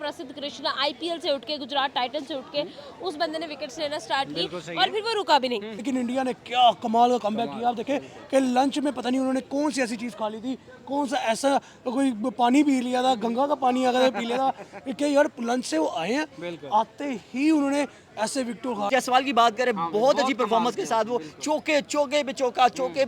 प्रसिद्ध कृष्णा आईपीएल से उठ के, गुजरात टाइटन से उठ के उस बंदे ने विकेट्स लेना स्टार्ट की और फिर वो रुका भी नहीं। लेकिन इंडिया ने क्या कमाल का कमबैक किया। आप देखें कि लंच में पता नहीं उन्होंने कौन सी ऐसी चीज़ खा ली थी, कौन सा ऐसा कोई पानी पी लिया था, गंगा का पानी आ गया था, पी लिया था कि यार लंच से वो आए हैं, आते ही उन्होंने ऐसे विकेट खा। जायसवाल की बात करें, बहुत अच्छी परफॉर्मेंस के साथ वो चौके चौके पे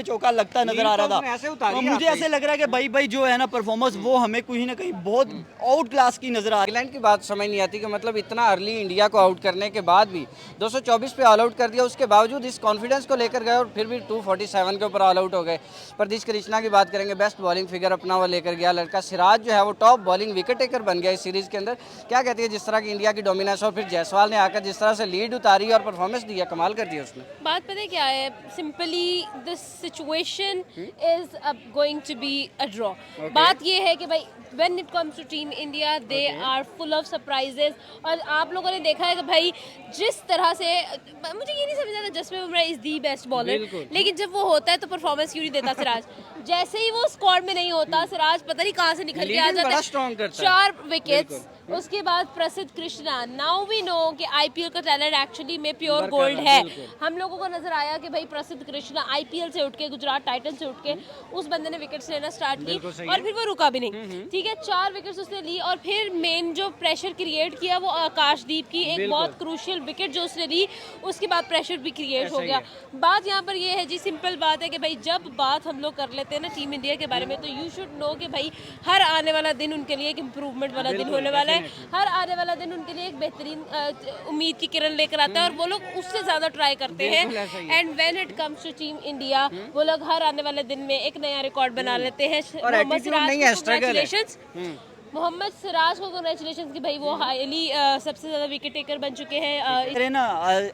चौका लगता नजर आ रहा था। और मुझे ऐसे लग रहा है कि भाई जो है ना परफॉर्मेंस वो हमें कहीं ना कहीं बहुत आउट क्लास की नजर आ रही है। इंग्लैंड की बात समझ नहीं आती कि मतलब इतना अर्ली इंडिया को आउट करने के बाद भी 224 पे ऑल आउट कर दिया, उसके बावजूद इस कॉन्फिडेंस को लेकर गए और फिर भी 247 के ऊपर ऑल आउट हो गए। प्रदीश कृष्णा की बात करेंगे, बेस्ट बॉलिंग फिगर अपना वो लेकर गया लड़का। सिराज जो है वो टॉप बॉलिंग विकेट टेकर बन गया इस सीरीज के अंदर। क्या कहती है जिस तरह की इंडिया की डोमिनेंस और फिर जायसवाल ने आकर जिस तरह से लीड उतारी और परफॉर्मेंस दिया, कमाल कर दिया उसने। बात पता है क्या है, simply this situation is going to be a draw. बात ये है कि भाई when it comes to team India they are full of surprises. और आप लोगों ने देखा है कि भाई जिस तरह से, मुझे ये नहीं समझ आता Jasprit Bumrah is the best bowler, लेकिन जब वो होता है तो परफॉर्मेंस क्यों नहीं देता सिराज। जैसे ही वो स्क्वाड में नहीं होता, सिराज पता नहीं कहाँ से निकल के आ जाता है। 4 विकेट्स, उसके बाद प्रसिद्ध कृष्णा। नाउ वी नो कि आईपीएल का टैलेंट एक्चुअली में प्योर गोल्ड है। हम लोगों को नजर आया कि भाई प्रसिद्ध कृष्णा आईपीएल से उठ के, गुजरात टाइटन से उठ के उस बंदे ने विकेट्स लेना स्टार्ट की और फिर वो रुका भी नहीं। ठीक है, 4 विकेट्स उसने ली और फिर मेन जो प्रेशर क्रिएट किया वो आकाशदीप की एक बहुत क्रूशियल विकेट जो उसने ली, उसके बाद प्रेशर भी क्रिएट हो गया। बात यहाँ पर ये है जी, सिंपल बात है कि भाई जब बात हम लोग कर लेते हैं ना टीम इंडिया के बारे में, तो यू शुड नो कि भाई हर आने वाला दिन उनके लिए एक इम्प्रूवमेंट वाला दिन होने वाला है। हर आने वाला दिन उनके लिए एक बेहतरीन उम्मीद की किरण लेकर आता है और वो लोग उससे ज्यादा ट्राई करते हैं। And when it comes to team India, वो लोग हर आने वाले दिन में एक नया रिकॉर्ड बना लेते हैं। मोहम्मद सिराज को कांग्रेचुलेशंस कि भाई वो हाईली सबसे ज्यादा विकेट टेकर बन चुके हैं। ना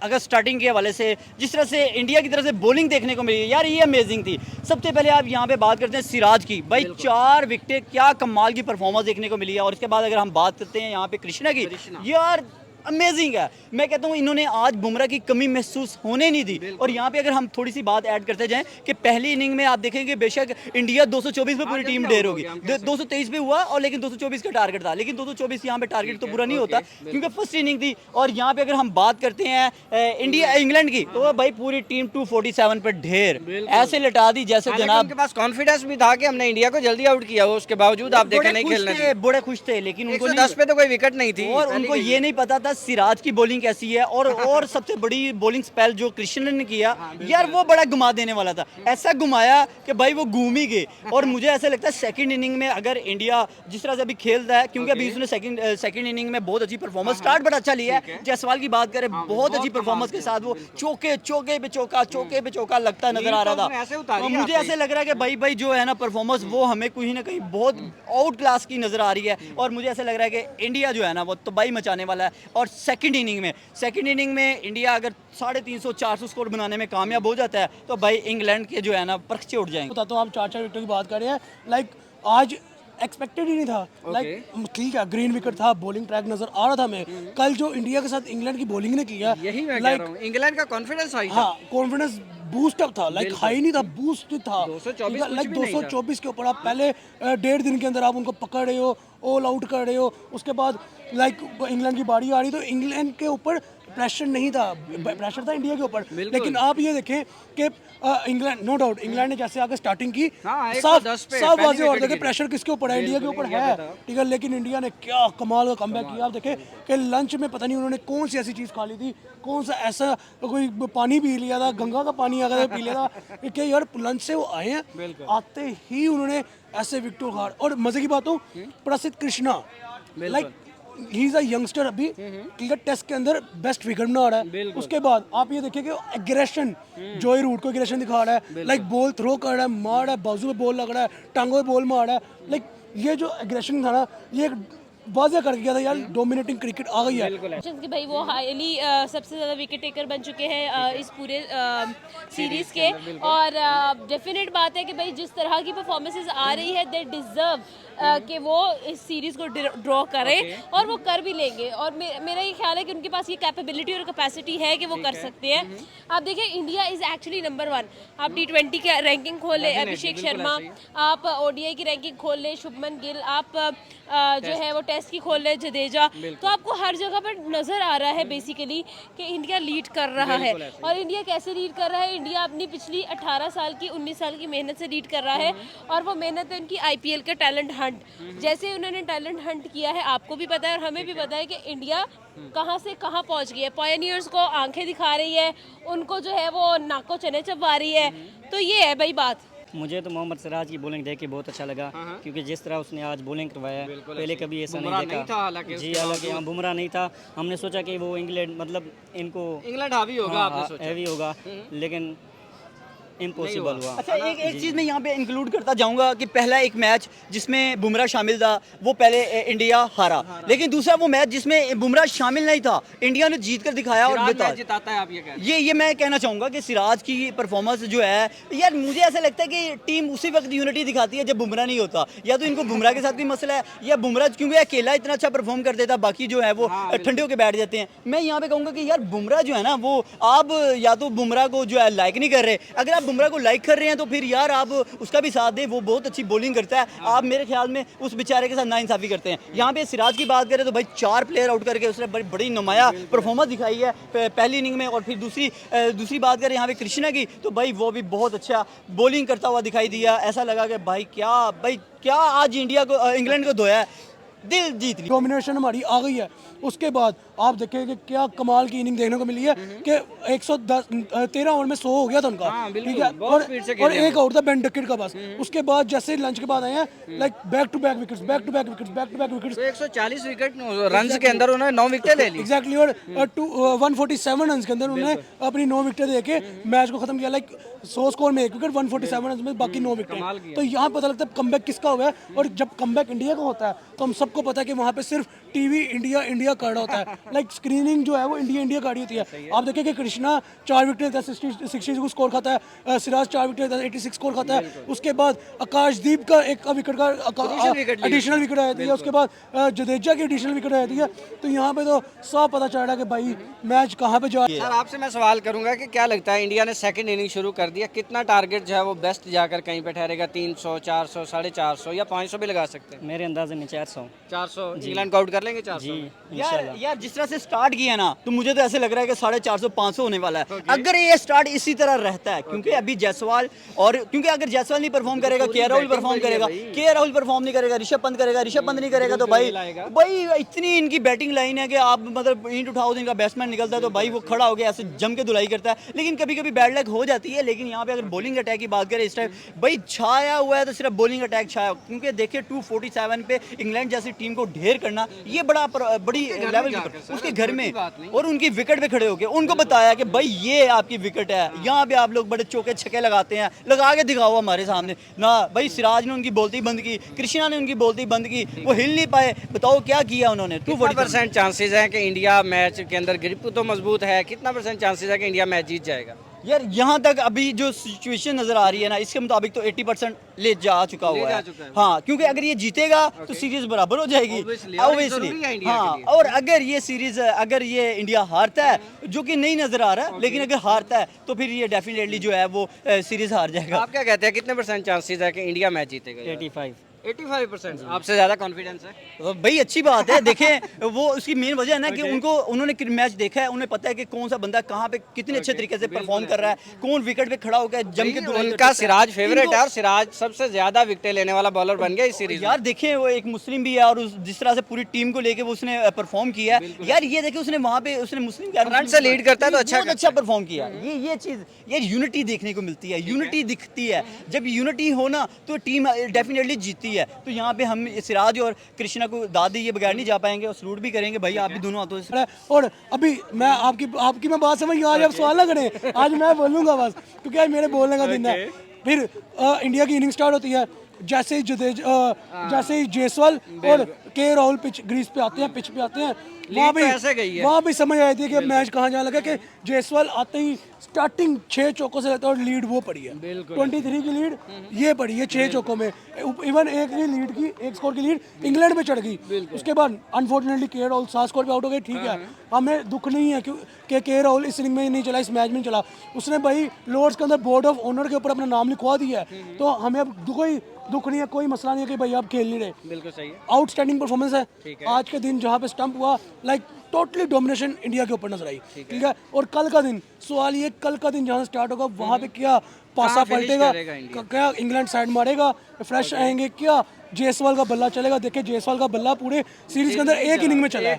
अगर स्टार्टिंग के हवाले से जिस तरह से इंडिया की तरफ से बॉलिंग देखने को मिली यार, ये अमेजिंग थी। सबसे पहले आप यहाँ पे बात करते हैं सिराज की, भाई 4 विकेट, क्या कमाल की परफॉर्मेंस देखने को मिली है। और इसके बाद अगर हम बात करते हैं यहाँ पे कृष्णा की, यार अमेजिंग है। मैं कहता हूँ इन्होंने आज बुमराह की कमी महसूस होने नहीं दी। और यहाँ पे अगर हम थोड़ी सी बात ऐड करते जाएं कि पहली इनिंग में आप देखेंगे बेशक इंडिया 224 पे पूरी टीम ढेर होगी, 223 पे हुआ और लेकिन 224 का टारगेट था। लेकिन 224 यहाँ पे टारगेट तो पूरा नहीं होता क्योंकि फर्स्ट इनिंग थी। और यहाँ पे अगर हम बात करते हैं इंडिया इंग्लैंड की, तो भाई पूरी टीम 247 पे ढेर ऐसे लटा दी जैसे जनाब उनके पास कॉन्फिडेंस भी था कि हमने इंडिया को जल्दी आउट किया, उसके बावजूद आप देखें नहीं खेलने, बड़े खुश थे। लेकिन उनको 10 पे तो कोई विकेट नहीं थी और उनको ये नहीं पता था सिराज की बॉलिंग कैसी है। और सबसे बड़ी बॉलिंग स्पेल जो कृष्ण ने किया, यार वो बड़ा घुमा देने वाला था। ऐसा घुमाया कि भाई वो घूम ही गए। और मुझे ऐसा लगता है सेकंड इनिंग में अगर इंडिया जिस तरह से अभी खेलता है, क्योंकि अभी उसने सेकंड इनिंग में बहुत अच्छी परफॉर्मेंस, स्टार्ट बड़ा अच्छा लिया है। जायसवाल की बात करें, बहुत अच्छी परफॉर्मेंस के साथ वो चौके पे चौका लगता नजर आ रहा था। और मुझे ऐसे लग रहा है कि भाई जो है ना परफॉर्मेंस वो हमें कहीं ना कहीं बहुत आउट क्लास की नजर आ रही है। और मुझे ऐसा लग रहा है कि इंडिया जो है ना वो तबाही मचाने वाला है। और सेकंड इनिंग में इंडिया अगर 350-400 स्कोर बनाने में कामयाब हो जाता है तो भाई इंग्लैंड के जो है ना परखचे उठ जाएंगे। तो आप 4 विकेट की बात कर रहे हैं, लाइक आज एक्सपेक्टेड ही नहीं था। लाइक ठीक है, ग्रीन विकेट था, बॉलिंग ट्रैक नजर आ रहा था। मैं कल जो इंडिया के साथ इंग्लैंड की बॉलिंग ने किया, यही मैं कह रहा हूं, इंग्लैंड का कॉन्फिडेंस हाई था। हाँ, कॉन्फिडेंस बूस्ट अप था, लाइक हाई नहीं था, बूस्ट था। 224 के ऊपर आप पहले 1.5 दिन के अंदर आप उनको पकड़ रहे हो, ऑल आउट कर रहे हो। उसके बाद लाइक इंग्लैंड की बारी आ रही, तो इंग्लैंड के ऊपर प्रेशर नहीं था, प्रेशर था इंडिया के ऊपर। लेकिन आप ये देखें कि इंग्लैंड, नो डाउट इंग्लैंड ने जैसे आगे स्टार्टिंग की, सब वाजे और देखे प्रेशर किसके ऊपर है, इंडिया के ऊपर है। ठीक है, लेकिन इंडिया ने क्या कमाल का कमबैक किया। आप देखें कि लंच में पता नहीं उन्होंने कौन सी ऐसी चीज़ खा ली थी, कौन सा ऐसा कोई पानी पी लिया था, गंगा का पानी आ गया था, पी लिया था कि यार लंच से वो आए हैं, आते ही उन्होंने ऐसे विकेट खा। और मजे की बात हो, प्रसिद्ध Krishna like he is a youngster, अभी क्रिकेट टेस्ट के अंदर बेस्ट विकेट बना रहा है। उसके बाद आप ये देखिए कि एग्रेशन, जॉय रूट को एग्रेशन दिखा रहा है, लाइक बॉल थ्रो कर रहा है, मार रहा है, बाजू में बॉल लग रहा है, टांगों में बॉल मार रहा है। लाइक ये जो एग्रेशन था ना, ये वाज़ेह कर गया था यार, डोमिनेटिंग क्रिकेट आ गई है। कि भाई वो हाईली सबसे ज़्यादा विकेट टेकर बन चुके हैं इस पूरे सीरीज़ के। और डेफिनेट बात है कि भाई जिस तरह की परफॉर्मेंसेस आ रही है, दे डिज़र्व कि वो इस सीरीज़ को ड्रॉ करें और वो कर भी लेंगे। और मेरा ये ख्याल है कि उनके पास ये कैपेबिलिटी और कैपेसिटी है कि वो कर सकते हैं। आप देखिए इंडिया इज़ एक्चुअली नंबर 1। आप T20 की रैंकिंग खोल लें, अभिषेक शर्मा, आप ODI की रैंकिंग खोल लें, शुभमन गिल, आप जो है वो टेस्ट की खोल रहे जडेजा, तो आपको हर जगह पर नजर आ रहा है बेसिकली कि इंडिया लीड कर रहा है। और इंडिया कैसे लीड कर रहा है? इंडिया अपनी पिछली 18 साल की 19 साल की मेहनत से लीड कर रहा है, और वो मेहनत है उनकी आईपीएल का टैलेंट हंट। जैसे उन्होंने टैलेंट हंट किया है, आपको भी पता है और हमें भी पता है कि इंडिया कहाँ से कहाँ पहुँच गई है। पायनियर्स को आंखें दिखा रही है, उनको जो है वो नाको चने चबा रही है। तो ये है भाई बात। मुझे तो मोहम्मद सिराज की बॉलिंग देख के बहुत अच्छा लगा, क्योंकि जिस तरह उसने आज बॉलिंग करवाया पहले कभी ऐसा नहीं देखा। हालांकि जी, हालांकि यहाँ बुमराह नहीं था। हमने सोचा कि वो इंग्लैंड मतलब इनको इंग्लैंड हावी होगा, आपने सोचा हैवी होगा, लेकिन इम्पॉसिबल हुआ। अच्छा, एक चीज़ मैं यहाँ पे इंक्लूड करता जाऊँगा कि पहला एक मैच जिसमें बुमराह शामिल था, वो पहले इंडिया हारा, लेकिन दूसरा वो मैच जिसमें बुमराह शामिल नहीं था, इंडिया ने जीत कर दिखाया और जिताता है। आप ये कह रहे हैं? ये मैं कहना चाहूँगा कि सिराज की परफॉर्मेंस जो है, यार मुझे ऐसा लगता है कि टीम उसी वक्त यूनिटी दिखाती है जब बुमराह नहीं होता। या तो इनको बुमराह के साथ भी मसला है, या बुमराह क्योंकि अकेला इतना अच्छा परफॉर्म कर देता, बाकी जो है वो ठंडे होकर बैठ जाते हैं। मैं यहाँ पे कहूँगा कि यार बुमराह जो है ना, वो आप या तो बुमराह को जो है लाइक नहीं कर रहे, अगर आप बुमराह को लाइक कर रहे हैं तो फिर यार आप उसका भी साथ दें, वो बहुत अच्छी बॉलिंग करता है। आप मेरे ख्याल में उस बेचारे के साथ नाइंसाफ़ी करते हैं। यहाँ पे सिराज की बात करें तो भाई 4 प्लेयर आउट करके उसने बड़ी नुमाया परफॉर्मेंस दिखाई है पहली इनिंग में। और फिर दूसरी बात करें यहाँ पे कृष्णा की, तो भाई वो भी बहुत अच्छा बॉलिंग करता हुआ दिखाई दिया। ऐसा लगा कि भाई क्या आज इंडिया को इंग्लैंड को धोया है, दिल जीत ली। डोमिनेशन हमारी आ गई है। उसके बाद आप देखें कि क्या कमाल की इनिंग देखने को मिली है कि 113 ओवर में 100 हो गया था उनका, ठीक है, और एक आउट था बेन डकेट का बस। उसके बाद जैसे लंच के बाद आए हैं, like back to back wickets, back to back wickets, back to back wickets. 140 wicket run के अंदर उन्होंने 9 विकेट ले ली। एग्जैक्टली, और 147 रन के अंदर उन्होंने अपनी 9 विकेट देके मैच को खत्म किया। लाइक 100 स्कोर में 1 विकेट, 147 रन में बाकी 9 विकेट। तो यहाँ पता लगता है कमबैक किसका हुआ है। और जब कमबैक इंडिया का होता है तो हम सबको पता है कि वहाँ पे सिर्फ टीवी इंडिया कार्ड होता है। लाइक स्क्रीनिंग जो है वो इंडिया कार्ड होती है। आप देखें कि कृष्णा 4 विकेट लेता है, 60 स्कोर खाता है, सिराज 4 विकेट लेता है, 86 स्कोर खाता है। उसके बाद आकाशदीप का एक विकेट का एडिशनल विकेट आ जाती है। उसके बाद जडेजा की एडिशनल विकेट आ जाती है। तो यहाँ पे तो सब पता चल रहा है कि भाई मैच कहाँ पे जा रहा है। सर आपसे मैं सवाल करूंगा कि क्या लगता है, इंडिया ने सेकंड इनिंग शुरू कर दिया, कितना टारगेट जो है वो बेस्ट जाकर कहीं पे ठहरेगा? 300, 400, 450 या 500 भी लगा सकते हैं? मेरे अंदाजे में 400 इंग्लैंड को आउट कर लेंगे 400? जी, यार जिस तरह से स्टार्ट किया ना, तो मुझे तो ऐसे लग रहा है कि 450 500 होने वाला है। अगर ये स्टार्ट इसी तरह रहता है, क्योंकि अभी जायसवाल, और क्योंकि अगर जायसवाल नहीं परफॉर्म करेगा, के राहुल परफॉर्म करेगा, के राहुल परफॉर्म नहीं करेगा, ऋषभ पंत करेगा, ऋषभ पंत नहीं करेगा, तो भाई इतनी इनकी बैटिंग लाइन है कि आप मतलब ईंट उठाओ, इनका बैट्समैन निकलता है तो भाई वो खड़ा हो गया ऐसे जम के धुलाई करता है। लेकिन कभी कभी बैड लक हो जाती है। लेकिन यहाँ पे अगर बॉलिंग अटैक की बात करें, इस टाइम भाई छाया हुआ है तो सिर्फ बॉलिंग अटैक छाया, क्योंकि देखिए 247 पे इंग्लैंड जैसी टीम को ढेर करना, ये बड़ी लेवल की, उसके घर में और उनकी विकेट पे खड़े होके उनको बताया कि भाई ये आपकी विकेट है, यहाँ पे आप लोग बड़े चौके छक्के लगाते हैं, लगा के दिखाओ हमारे सामने ना। भाई सिराज ने उनकी बोलती बंद की, कृष्णा ने उनकी बोलती बंद की, वो हिल नहीं पाए। बताओ क्या किया उन्होंने। 2% चांसेस है कि इंडिया मैच के अंदर ग्रिप तो मजबूत है, कितना परसेंट चांसेस है कि इंडिया मैच जीत जाएगा? यार यहाँ तक अभी जो सिचुएशन नजर आ रही है ना, इसके मुताबिक तो 80% ले जा चुका हुआ है। हाँ, क्योंकि अगर ये जीतेगा तो सीरीज बराबर हो जाएगी ऑब्वियसली। हाँ, और अगर ये इंडिया हारता है, जो कि नहीं नजर आ रहा है, लेकिन अगर हारता है तो फिर ये डेफिनेटली जो है वो सीरीज हार जाएगा। आप क्या कहते हैं, कितने परसेंट चांसेस है कि इंडिया मैच जीतेगा? 85%। आपसे ज्यादा कॉन्फिडेंस है भाई, अच्छी बात है। देखें वो उसकी मेन वजह है ना कि उन्होंने मैच देखा है, उन्हें पता है कि कौन सा बंदा कहाँ पे कितने अच्छे तरीके से परफॉर्म कर रहा है, कौन विकेट पे खड़ा होकर जम के उनका सिराज फेवरेट है और सिराज सबसे ज्यादा विकेट लेने वाला बॉलर बन गया इस सीरीज। यार देखें वो एक मुस्लिम भी है और जिस तरह से पूरी टीम को लेके वो उसने परफॉर्म किया है। यार ये देखे उसने वहाँ पे उसने मुस्लिम रन से लीड करता है तो अच्छा परफॉर्म किया। ये चीज यार यूनिटी देखने को मिलती है, यूनिटी दिखती है। जब यूनिटी हो ना तो टीम डेफिनेटली जीतती है। तो यहाँ पे हम सिराज और कृष्णा को दाद दिए बगैर नहीं जा पाएंगे और सलूट भी करेंगे भाई, आप भी दोनों हाथों से। और अभी मैं आपकी मैं बात समझ गया, आज आप सवाल ना करें, आज मैं बोलूँगा बस, क्योंकि आज मेरे बोलने का दिन है। फिर इंडिया की इनिंग स्टार्ट होती है, जैसे ही जायसवाल और के राहुल पिच पे आते हैं, वहाँ भी समझ आई थी कि मैच कहाँ जाने लगा। कि जायसवाल आते ही स्टार्टिंग 6 चौकों से लेता है और लीड वो पड़ी है 23 की लीड ये पड़ी है 6 चौकों में। इवन एक स्कोर की लीड इंग्लैंड में चढ़ गई। उसके बाद अनफॉर्चुनेटली के राहुल 7 स्कोर पे आउट हो गए। ठीक है, हमें दुख नहीं है कि के राहुल इस इनिंग में नहीं चला, इस मैच में नहीं चला। उसने भाई लॉर्ड्स के अंदर बोर्ड ऑफ ऑनर के ऊपर अपना नाम लिखवा दिया है। तो हमें अब दुख नहीं है, कोई मसला नहीं है कि भाई आप खेल नहीं रहे। बिल्कुल सही है। आउटस्टैंडिंग परफॉर्मेंस है आज के दिन जहाँ पे स्टंप हुआ, लाइक टोटली डोमिनेशन इंडिया के ऊपर नजर आई, ठीक है। और कल का दिन, सवाल ये कल का दिन जहाँ स्टार्ट होगा वहाँ पे क्या पासा पलटेगा, क्या इंग्लैंड साइड मारेगा, फ्रेश आएंगे, क्या जायसवाल का बल्ला चलेगा। देखिए जायसवाल का बल्ला पूरे सीरीज के अंदर एक इनिंग में चला है,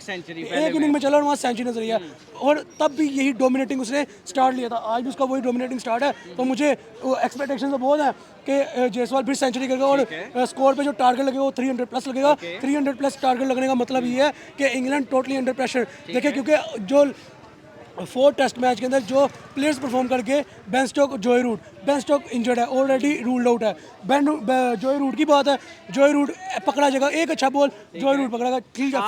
एक इनिंग में चला और वहाँ सेंचुरी नजर आई और तब भी यही डोमिनेटिंग उसने स्टार्ट लिया था, आज भी उसका वही डोमिनेटिंग स्टार्ट है। तो मुझे एक्सपेक्टेशन तो बहुत है कि जायसवाल फिर सेंचुरी करेगा और स्कोर पे जो टारगेट लगेगा वो 300 प्लस लगेगा। 300 प्लस टारगेट लगने का मतलब ये है कि इंग्लैंड टोटली अंडर प्रेशर। देखिए क्योंकि जो 4 टेस्ट मैच के अंदर जो प्लेयर्स परफॉर्म करके, Ben Stoke, Joe Root, Ben Stoke injured है, ऑलरेडी रूल्ड आउट है। जॉय रूट की बात है, जॉय रूट पकड़ा जाएगा, एक अच्छा बॉल जॉय रूट पकड़ेगा, ठीक है।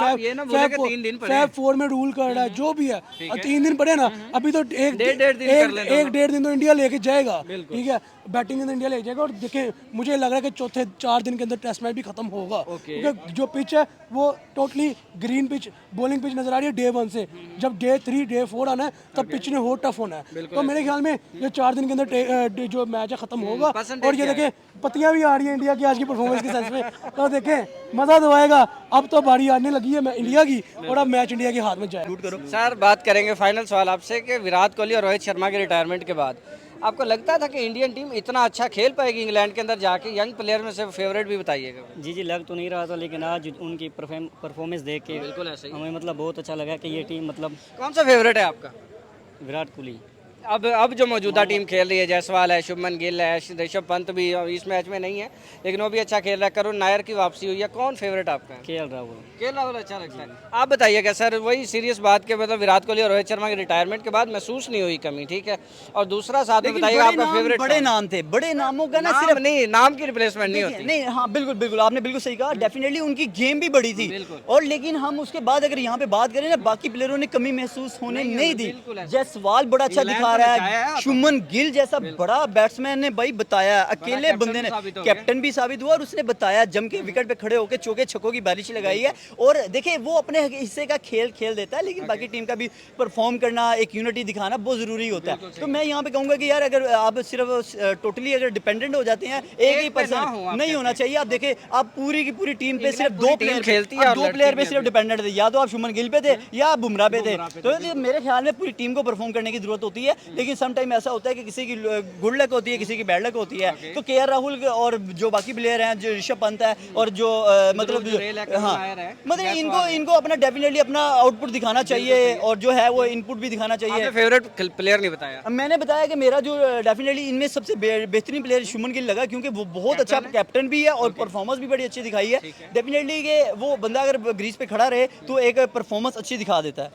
फैब 4 में रूल कर रहा है जो भी है, 3 दिन पड़े ना, अभी तो एक डेढ़ दिन तो इंडिया लेके जाएगा, ठीक है। बैटिंग इन इंडिया ले जाएगा और देखें मुझे लग रहा है कि चौथे 4 दिन के अंदर टेस्ट मैच भी खत्म होगा, क्योंकि जो पिच है वो totally green pitch, bowling pitch नजर आ रही है डे 1 से। जब डे 3 डे 4 आना है तब पिच ने और टफ होना है। तो मेरे ख्याल में ये 4 दिन के अंदर जो मैच है खत्म होगा। और ये देखें पत्तियां भी आ रही है इंडिया की आज की परफॉर्मेंस के सेंस में, तो देखें मजा तो आएगा। अब तो बारी आने लगी है इंडिया की और अब मैच इंडिया के हाथ में जाएगा। सर बात करेंगे फाइनल सवाल आपसे कि विराट कोहली और रोहित शर्मा के रिटायरमेंट के बाद आपको लगता था कि इंडियन टीम इतना अच्छा खेल पाएगी इंग्लैंड के अंदर जाके? यंग प्लेयर में से फेवरेट भी बताइएगा। जी लग तो नहीं रहा था, लेकिन आज उनकी परफॉर्मेंस देख के बिल्कुल ऐसे ही हमें मतलब बहुत अच्छा लगा कि ये टीम मतलब। कौन सा फेवरेट है आपका? विराट कोहली। अब जो मौजूदा टीम खेल रही है, जायसवाल है, शुभमन गिल है, ऋषभ पंत भी इस मैच में नहीं है लेकिन वो भी अच्छा खेल रहा है, करुण नायर की वापसी हुई है, कौन फेवरेट आपका है? केएल राहुल। केएल राहुल अच्छा लगता है। आप बताइएगा सर, वही सीरियस बात के मतलब विराट कोहली और रोहित शर्मा के रिटायरमेंट के बाद महसूस नहीं हुई कमी, ठीक है। और दूसरा साथ में बताइएगा आपका फेवरेट। बड़े नाम थे, बड़े नामों का ना नाम सिर्फ नहीं, नाम की रिप्लेसमेंट नहीं होती। नहीं, हाँ बिल्कुल आपने बिल्कुल सही कहा। डेफिनेटली उनकी गेम भी बड़ी थी और लेकिन हम उसके बाद अगर यहाँ पे बात करें ना, बाकी प्लेयरों ने कमी महसूस होने नहीं दी। जायसवाल बड़ा अच्छा दिखा रहा है, शुभमन गिल जैसा बड़ा बैट्समैन ने भाई बताया, अकेले बंदे ने कैप्टन भी साबित हुआ और उसने बताया जम के विकेट पे खड़े होकर चौके छक्कों की बारिश लगाई है। और देखिए वो अपने हिस्से का खेल देता है, लेकिन बाकी टीम का भी परफॉर्म करना, एक यूनिटी दिखाना बहुत जरूरी होता है। तो मैं यहाँ पे कहूंगा कि यार अगर आप सिर्फ टोटली अगर डिपेंडेंट हो जाते हैं एक ही पर्सन नहीं होना चाहिए। आप देखें आप पूरी की पूरी टीम पे सिर्फ 2 प्लेयर खेलती है, 2 प्लेयर पे सिर्फ डिपेंडेंट थे, या तो आप शुभमन गिल पे थे या आप बुमराह पे थे। तो मेरे ख्याल में पूरी टीम को परफॉर्म करने की जरूरत होती है, लेकिन सम टाइम ऐसा होता है कि किसी की गुड लक होती है, किसी की बैड लक होती है। तो केएल राहुल और जो बाकी प्लेयर हैं, जो ऋषभ पंत है और जो मतलब इनको अपना डेफिनेटली अपना आउटपुट दिखाना चाहिए और जो है वो इनपुट भी दिखाना चाहिए। फेवरेट प्लेयर नहीं बताया? मैंने बताया कि मेरा जो डेफिनेटली इनमें सबसे बेहतरीन प्लेयर शुभमन गिल लगा, क्योंकि वो बहुत अच्छा कैप्टन भी है और परफॉर्मेंस भी बड़ी अच्छी दिखाई है। डेफिनेटली कि वो बंदा अगर ग्रीज पे खड़ा रहे तो एक परफॉर्मेंस अच्छी दिखा देता है।